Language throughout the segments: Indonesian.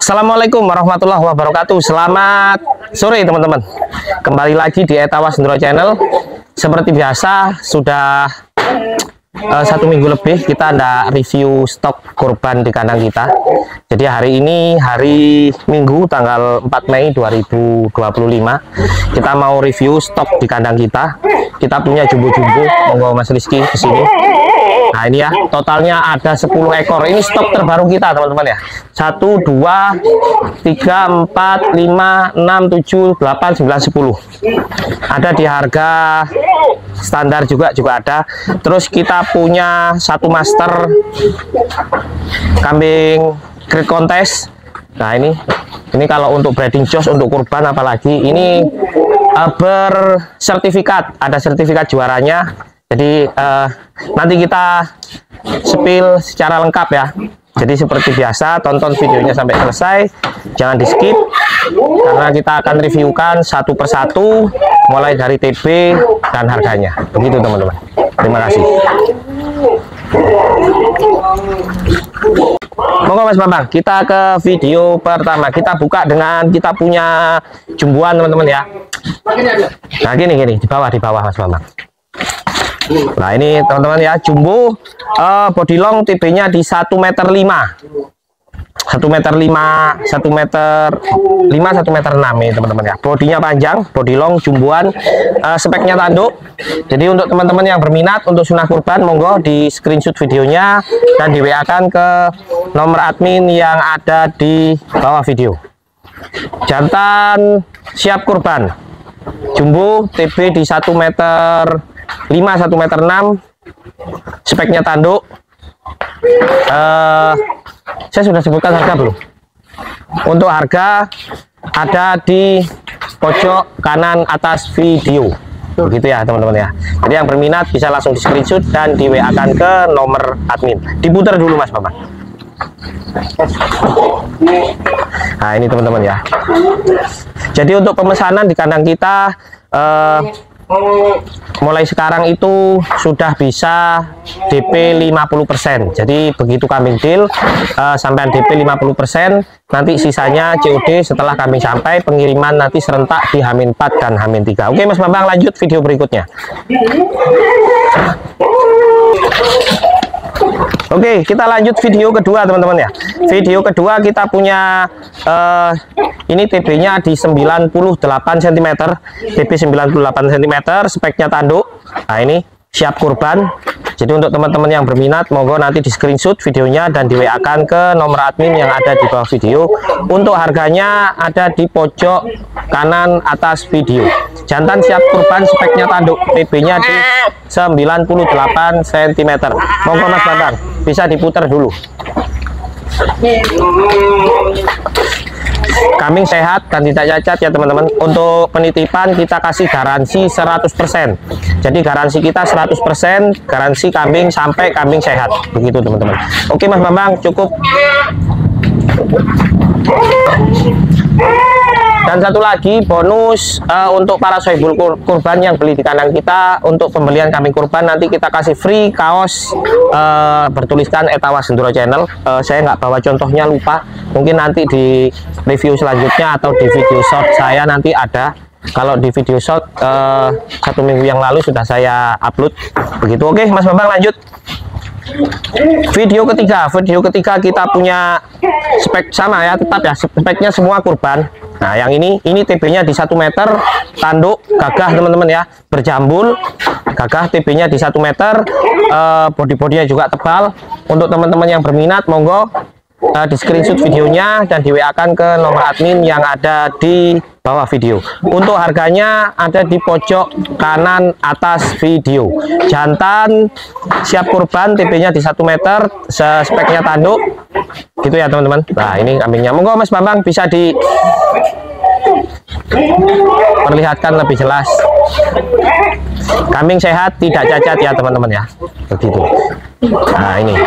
Assalamualaikum warahmatullahi wabarakatuh. Selamat sore teman-teman. Kembali lagi di Etawa Senduro Channel. Seperti biasa sudah 1 minggu lebih kita ada review stok kurban di kandang kita. Jadi hari ini hari Minggu tanggal 4 Mei 2025 kita mau review stok di kandang kita. Kita punya jumbo-jumbo, monggo Mas Rizky ke sini. Nah ini ya, totalnya ada 10 ekor. Ini stok terbaru kita teman-teman ya. 1, 2, 3, 4, 5, 6, 7, 8, 9, 10. Ada di harga standar juga ada. Terus kita punya 1 master kambing grade kontes. Nah ini kalau untuk breeding joss untuk kurban, apalagi ini bersertifikat, ada sertifikat juaranya. Jadi nanti kita spill secara lengkap ya. Jadi seperti biasa, tonton videonya sampai selesai, jangan di skip karena kita akan reviewkan satu persatu mulai dari TB dan harganya. Begitu teman-teman. Terima kasih. Monggo Mas Bambang, kita ke video pertama. Kita buka dengan kita punya jumbuan teman-teman ya. Nah gini di bawah Mas Bambang. Nah ini teman-teman ya, jumbo body long TB-nya di 1,5 meter 1,5 meter 1,5 meter 6 ini teman-teman ya. Bodinya panjang, body long, jumbuan, speknya tanduk. Jadi untuk teman-teman yang berminat untuk sunah kurban, monggo di screenshot videonya dan di WA kan ke nomor admin yang ada di bawah video. Jantan siap kurban, jumbo TB di 1,5 meter 1,6 meter, speknya tanduk. Saya sudah sebutkan harga belum? Untuk harga ada di pojok kanan atas video, begitu ya teman-teman ya. Jadi yang berminat bisa langsung di screenshot dan di WA kan ke nomor admin. Diputar dulu Mas Bapak. Nah ini teman-teman ya. Jadi untuk pemesanan di kandang kita mulai sekarang itu sudah bisa DP 50%. Jadi begitu kambing deal sampai DP 50%, nanti sisanya COD setelah kambing sampai, pengiriman nanti serentak di H-4 dan H-3. Oke Mas Bambang, lanjut video berikutnya. Oke, kita lanjut video kedua teman-teman ya. Video kedua kita punya ini TB-nya di 98 cm, TB 98 cm, speknya tanduk. Nah ini siap kurban. Jadi untuk teman-teman yang berminat, monggo nanti di screenshot videonya dan di WA kan ke nomor admin yang ada di bawah video. Untuk harganya ada di pojok kanan atas video. Jantan siap kurban, speknya tanduk, TB-nya di 98 cm. Monggo Mas Bambang, bisa diputar dulu. Kambing sehat dan tidak cacat ya teman-teman. Untuk penitipan kita kasih garansi 100%. Jadi garansi kita 100%, garansi kambing sampai kambing sehat. Begitu teman-teman. Oke Mas Bambang, cukup. Dan satu lagi bonus untuk para sohibul kurban yang beli di kandang kita, untuk pembelian kambing kurban nanti kita kasih free kaos bertuliskan Etawa Senduro Channel. Saya nggak bawa contohnya, lupa. Mungkin nanti di review selanjutnya atau di video short saya nanti ada. Kalau di video short 1 minggu yang lalu sudah saya upload. Begitu. Oke Mas Bambang, lanjut. Video ketiga kita punya spek sama ya, tetap ya, speknya semua kurban. Nah yang ini TB-nya di 1 meter, tanduk, gagah teman-teman ya, berjambul, gagah, TB-nya di 1 meter, body-bodinya juga tebal. Untuk teman-teman yang berminat, monggo di screenshot videonya dan di WA kan ke nomor admin yang ada di bawah video. Untuk harganya ada di pojok kanan atas video. Jantan siap kurban, TB-nya di 1 meter, speknya tanduk, gitu ya teman-teman. Nah ini kambingnya, monggo Mas Bambang bisa di perlihatkan lebih jelas. Kambing sehat, tidak cacat ya teman-teman ya, begitu. Nah ini.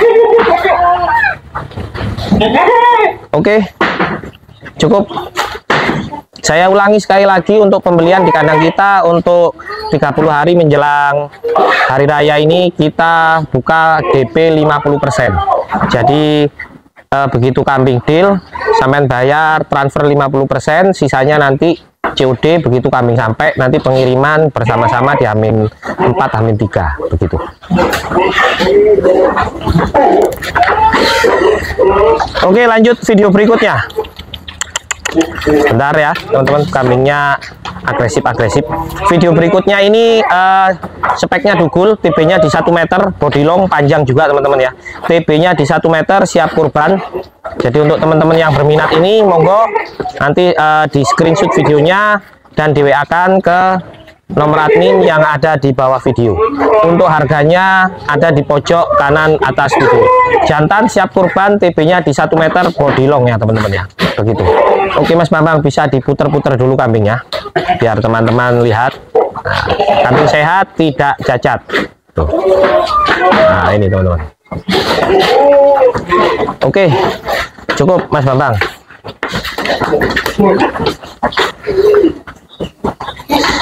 Oke, cukup. Saya ulangi sekali lagi, untuk pembelian di kandang kita untuk 30 hari menjelang hari raya ini kita buka DP 50%. Jadi begitu kambing deal, sampean bayar transfer 50%, sisanya nanti COD begitu kambing sampai, nanti pengiriman bersama-sama di H-4, H-3 begitu. Oke, lanjut video berikutnya. Bentar ya teman-teman, kambingnya agresif. Video berikutnya ini speknya dugul, TB-nya di 1 meter, body long panjang juga teman-teman ya. TB-nya di 1 meter, siap kurban. Jadi untuk teman-teman yang berminat ini, monggo nanti di screenshot videonya dan di WA kan ke nomor admin yang ada di bawah video. Untuk harganya ada di pojok kanan atas video. Jantan siap kurban, TB-nya di 1 meter, body long ya teman-teman ya. Begitu. Oke Mas Bambang, bisa diputer-puter dulu kambingnya biar teman-teman lihat. Nah, kambing sehat, tidak cacat. Tuh. Nah, ini teman-teman. Oke, cukup Mas Bambang.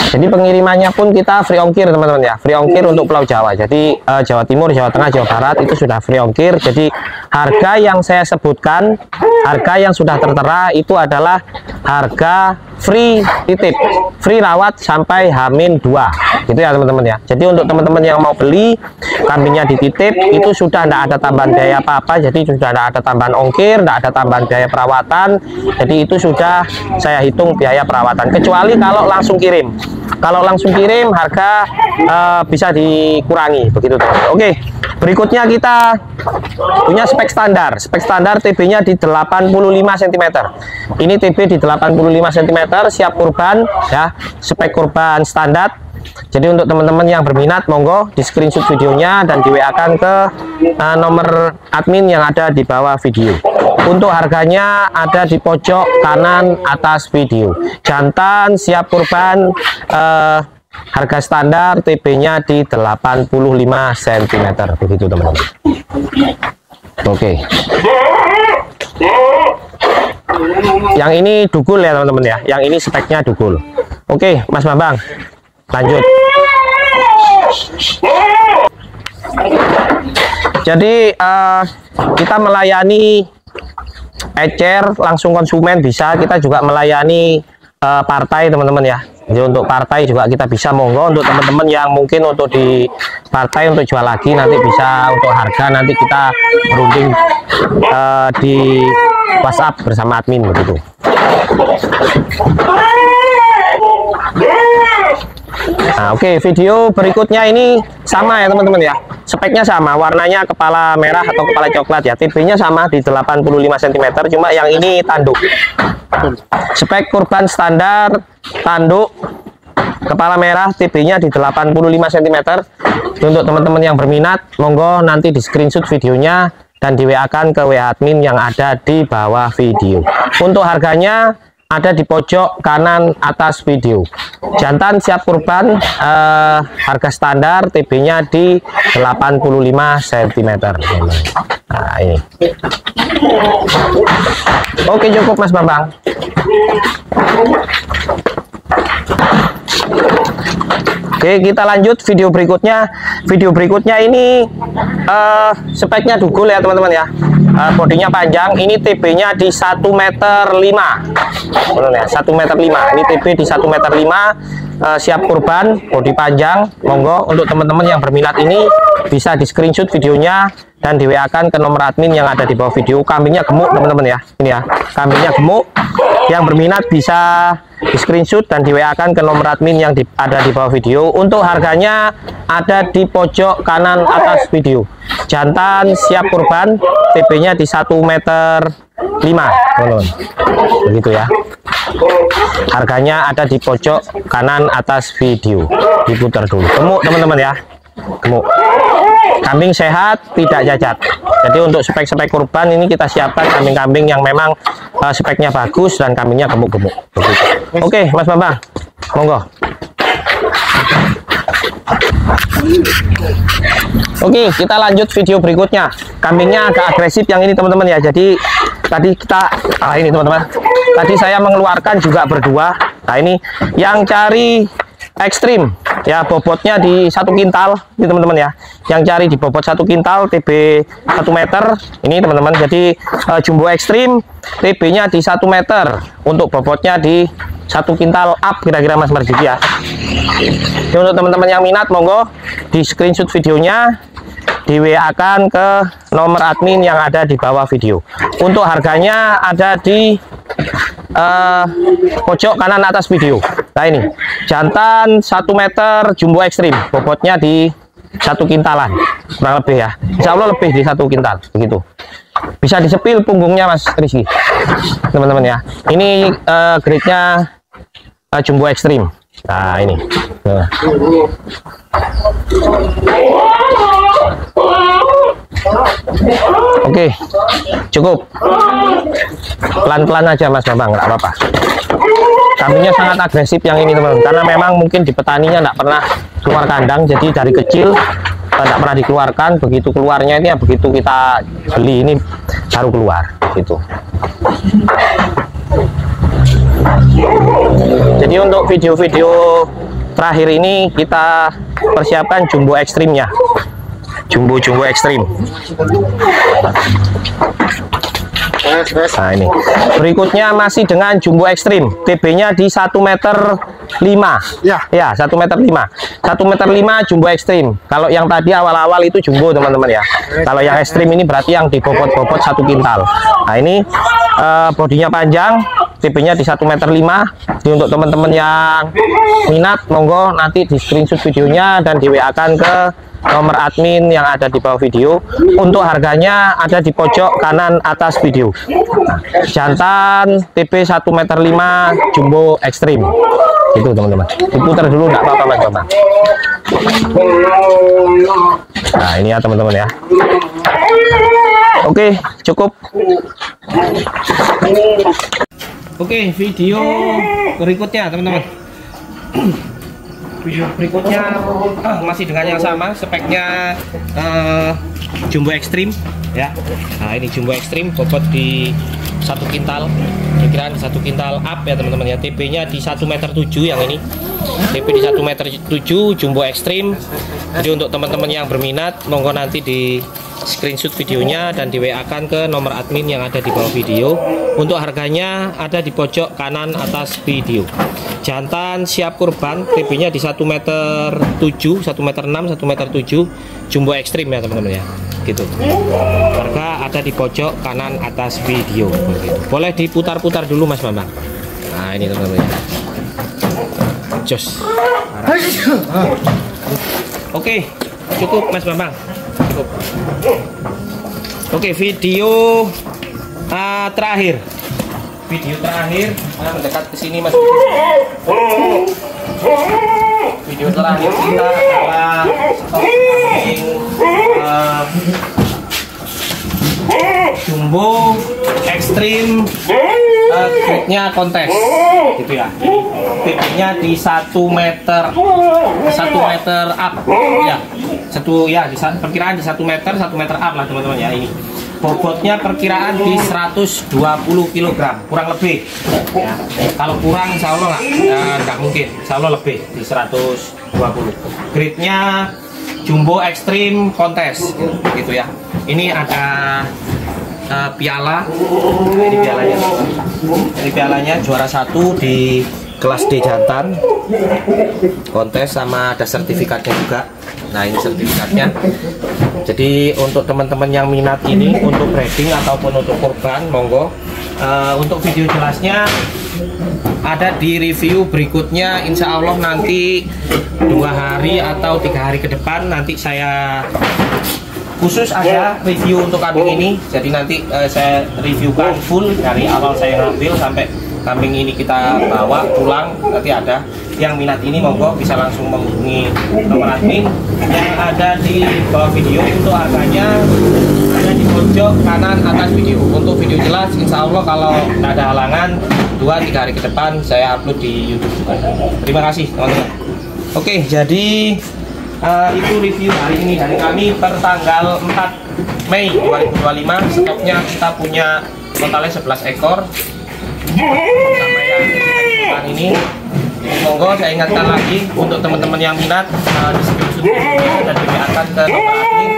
Jadi pengirimannya pun kita free ongkir teman-teman ya, free ongkir untuk Pulau Jawa. Jadi Jawa Timur, Jawa Tengah, Jawa Barat itu sudah free ongkir. Jadi harga yang saya sebutkan, harga yang sudah tertera itu adalah harga free titip, free rawat sampai H-2 gitu ya teman-teman ya. Jadi untuk teman-teman yang mau beli kambingnya dititip itu sudah tidak ada tambahan biaya apa-apa, jadi sudah tidak ada tambahan ongkir, tidak ada tambahan biaya perawatan. Jadi itu sudah saya hitung biaya perawatan, kecuali kalau langsung kirim. Kalau langsung kirim harga bisa dikurangi begitu teman-teman. Oke, berikutnya kita punya spek standar. Spek standar TB-nya di 85 cm. Ini TB di 85 cm, siap kurban ya, spek kurban standar. Jadi untuk teman-teman yang berminat, monggo di screenshot videonya dan di WA kan ke nomor admin yang ada di bawah video. Untuk harganya ada di pojok kanan atas video. Jantan siap kurban, harga standar, TB-nya di 85 cm begitu teman-teman. Oke. Yang ini dugul ya teman-teman ya. Yang ini speknya dugul. Oke, Mas Bambang, lanjut. Jadi kita melayani ecer langsung konsumen bisa, kita juga melayani partai teman-teman ya. Jadi untuk partai juga kita bisa, monggo untuk teman-teman yang mungkin untuk di partai untuk jual lagi nanti bisa, untuk harga nanti kita berunding di WhatsApp bersama admin begitu. Nah, oke, video berikutnya ini sama ya teman-teman ya, speknya sama, warnanya kepala merah atau kepala coklat ya, TB-nya sama di 85 cm, cuma yang ini tanduk. Spek kurban standar, tanduk, kepala merah, TB-nya di 85 cm. Untuk teman-teman yang berminat, monggo nanti di screenshot videonya dan di WA kan ke WA admin yang ada di bawah video. Untuk harganya ada di pojok kanan atas video. Jantan siap kurban, harga standar, TB-nya di 85 cm. Nah, ini. Oke, cukup Mas Bambang. Oke, kita lanjut video berikutnya. Video berikutnya ini speknya dugul ya teman-teman ya. Bodinya panjang, ini TB-nya di 1,5 meter. Benar ya, 1,5 meter. Ini TB di 1,5 meter, siap kurban, bodi panjang. Monggo untuk teman-teman yang berminat ini bisa di screenshot videonya dan di WA kan ke nomor admin yang ada di bawah video. Kambingnya gemuk teman-teman ya. Ini ya, kambingnya gemuk. Yang berminat bisa di screenshot dan di WA kan ke nomor admin yang ada di bawah video. Untuk harganya ada di pojok kanan atas video. Jantan siap kurban, TB-nya di 1,5 meter. Begitu ya. Harganya ada di pojok kanan atas video. Diputar dulu. Gemuk teman-teman ya. Gemuk. Kambing sehat, tidak cacat. Jadi untuk spek-spek kurban ini kita siapkan kambing-kambing yang memang speknya bagus dan kambingnya gemuk-gemuk. Oke, Mas Bambang, monggo. Oke, kita lanjut video berikutnya. Kambingnya agak agresif yang ini teman-teman ya. Jadi tadi kita ini teman-teman. Tadi saya mengeluarkan juga berdua. Nah, ini yang cari ekstrim ya, bobotnya di 1 kintal ini teman-teman ya, yang cari di bobot 1 kintal, TB 1 meter ini teman-teman. Jadi jumbo ekstrim TB nya di 1 meter untuk bobotnya di 1 kintal up kira-kira Mas Marjuki ya. Jadi untuk teman-teman yang minat monggo di screenshot videonya, di WA kan ke nomor admin yang ada di bawah video. Untuk harganya ada di pojok kanan atas video. Nah ini jantan 1 meter jumbo ekstrim, bobotnya di 1 kintalan kurang lebih ya, insya Allah lebih di 1 kintal begitu. Bisa disepil punggungnya Mas Rizky teman-teman ya. Ini grade-nya jumbo ekstrim. Nah ini oke, cukup pelan-pelan aja Mas Bambang, nggak apa-apa. Kambingnya sangat agresif yang ini teman-teman, karena memang mungkin di petaninya nggak pernah keluar kandang, jadi dari kecil nggak pernah dikeluarkan. Begitu keluarnya ini ya, begitu kita beli ini baru keluar gitu. Jadi untuk video-video terakhir ini kita persiapkan jumbo ekstrimnya, jumbo ekstrim. Nah ini berikutnya masih dengan jumbo ekstrim, TB nya di 1 meter 5 ya, 1 meter 5 jumbo ekstrim. Kalau yang tadi awal-awal itu jumbo teman-teman ya, kalau yang ekstrim ini berarti yang di bobot-bobot 1 kintal. Nah ini bodinya panjang, TB nya di 1 meter 5. Jadi untuk teman-teman yang minat monggo nanti di screenshot videonya dan di WA kan ke nomor admin yang ada di bawah video. Untuk harganya ada di pojok kanan atas video. Nah, jantan TB 1 meter 5 jumbo ekstrim itu teman-teman. Diputar dulu nggak apa-apa Mas Bambang. Nah ini ya teman-teman ya. Oke, cukup. Oke, video berikutnya teman-teman. Video berikutnya masih dengan yang sama, speknya jumbo ekstrim ya. Nah ini jumbo ekstrim, bobot di 1 kintal, kira-kira 1 kintal up ya teman-teman ya. TB nya di 1 meter 7 yang ini, TB di 1 meter 7 jumbo ekstrim. Jadi untuk teman-teman yang berminat monggo nanti di screenshot videonya dan di WA kan ke nomor admin yang ada di bawah video. Untuk harganya ada di pojok kanan atas video. Jantan siap kurban, TB nya di 1 meter 7, 1 meter 6, 1 meter 7 jumbo ekstrim ya teman-teman ya gitu. Harga ada di pojok kanan atas video begitu. Boleh diputar-putar dulu Mas Bambang. Nah ini teman-teman ya, jos. Oke, cukup Mas Bambang, cukup. Oke, video terakhir, mendekat ke sini Mas. Video terakhir kita adalah jumbo ekstrim, grade-nya kontes gitu ya. TB-nya di 1 meter up ya. Perkiraan di 1 meter up lah teman-teman ya. Ini bobotnya perkiraan di 120 kg kurang lebih ya. Kalau kurang insya Allah nggak mungkin, insya Allah lebih di 120. Grade-nya jumbo ekstrim kontes gitu ya. Ini ada piala, ini pialanya. Ini pialanya juara 1 di kelas D jantan kontes, sama ada sertifikatnya juga. Nah ini sertifikatnya. Jadi untuk teman-teman yang minat ini untuk breeding ataupun untuk kurban monggo. Untuk video jelasnya ada di review berikutnya, insya Allah nanti 2 hari atau 3 hari ke depan nanti saya khusus ada review untuk kambing ini. Jadi nanti saya reviewkan full dari awal saya ngambil sampai kambing ini kita bawa pulang. Nanti ada yang minat ini monggo bisa langsung menghubungi nomor admin yang ada di bawah video. Untuk harganya ada di pojok kanan atas video. Untuk video jelas insya Allah kalau tidak ada halangan 2-3 hari ke depan saya upload di YouTube juga. Terima kasih teman-teman. Oke, jadi itu review hari ini dari kami per tanggal 4 Mei 2025. Stoknya kita punya totalnya 11 ekor sama yang ini Monggo saya ingatkan lagi untuk teman-teman yang minat di screenshot dan diakan ke nomor admin.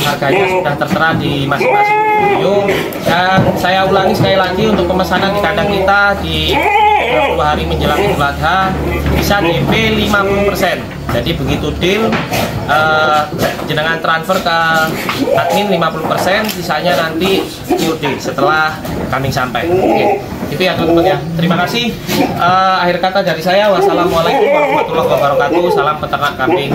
Harganya sudah tertera di masing-masing video, dan saya ulangi sekali lagi untuk pemesanan di kandang kita di 20 hari menjelang Idul Adha bisa DP 50%. Jadi begitu deal jenengan transfer ke admin 50%, sisanya nanti COD setelah kami sampai. Oke, itu ya teman-teman ya. Terima kasih. Akhir kata dari saya, wassalamualaikum warahmatullahi wabarakatuh. Salam peternak kambing.